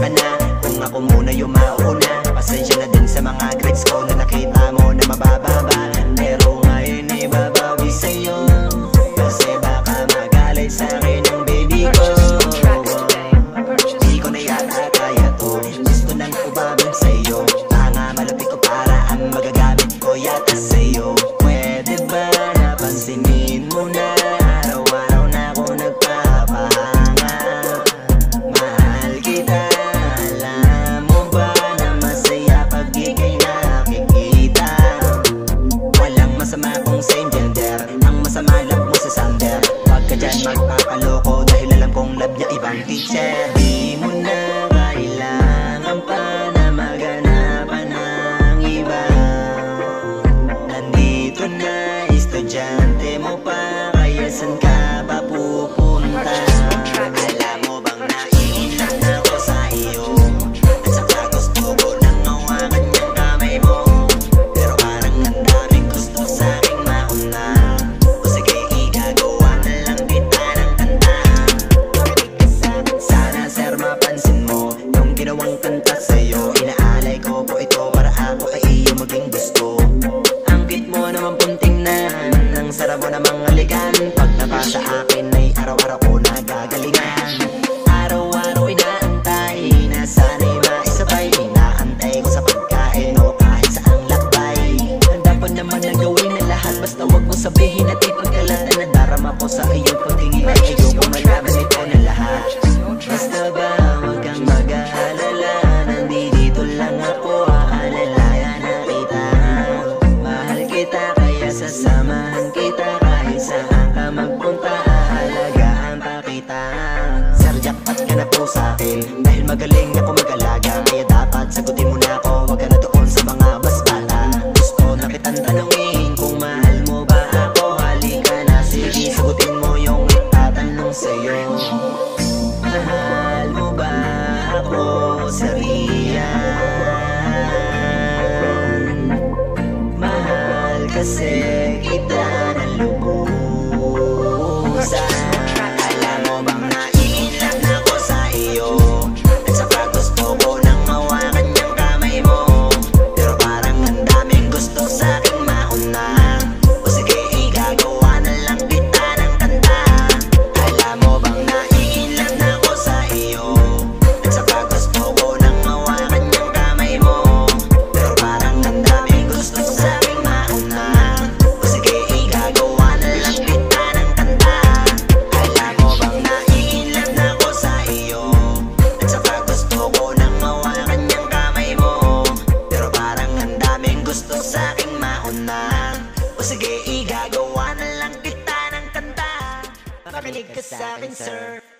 ka na kung ako muna yung mauna. Pasensya na din sa mga grades ko na nakita mo na mabababa. Pero ngayon ay babawi sa'yo, kasi baka magalit sa'kin ang baby ko. Di ko na yata kaya to, gusto nang ubabin sa'yo. Tanga malapit ko para ang magagamit ko yata sa'yo. Pwede ba napansinin mo na araw-araw na ako nagpapahanga? Mahal kita, alam mo ba na masaya pag ika'y nakikita? Walang masama kung same gender, ang masama love mo sa sander. Huwag ka dyan magpapaloko dahil alam kong love niya ibang teacher. Di mo na kailangan pa na maghanapan ng iba. Nandito na estudyante mo pa, kaya san ka pa pupunta? Alam mo bang naiilang ako sa iyo, at saka gusto ko nang hawakan yung kamay mo. Pero parang ang daming gusto sa'king mauna, o sige igagawa na lang kita ng kanta. Sana sir mapansin mo yung ginawang kanta sa'yo. Inaalay ko po ito para ako ay iyo maging gusto. Ang cute mo naman pong tingnan, ang sarap mo namang halikan. Pag napasa akin ay araw-araw ko nagagalingan. Araw-araw inaantay na sana'y maisabay. Inaantay ko sa pagkain o kahit saang lakbay. Handa pa naman na gawin na lahat, basta wag mo sabihin at ipagkalatan na darama ko sa iyong pagtingin ay ayoko malaman ito na lahat. Basta ba wag kang mag-aalala, nandito lang ako, aalalayan na kita. Mahal kita kaya sasamahan kita, kahit saan ka magpunta aalagaan pa kita. Sir jackpot ka na po sa'kin, dahil magaling ako mag-alaga. Kaya dapat sagutin mo na ako, wag ka na doon sa mga mas bata. Gusto na kitang tanongin kung mahal mo ba ako. Halika na sige, sagutin mo yung itatanong sa'yo. Mahal mo ba ako, Sarian? Mahal kasi kita ng lubusan. Alam mo bang naiilang ako sa iyo, at saka gusto ko nang hawakan yung kamay mo. Pero parang ang daming gusto sa'king mauna, o sige igagawa na lang kita ng kanta. Alam mo bang naiilang ako sa iyo, at saka gusto ko nang hawakan yung kamay mo. Pero parang ang daming gusto sa'king mauna, o sige igagawa na lang kita ng kanta. Alam mo bang naiilang ako sa iyo, at saka gusto ko nang hawakan yung kamay mo. Pero parang ang daming gusto sa'king mauna, o sige igagawa na lang kita ng kanta. Makinig ka sa'kin sir.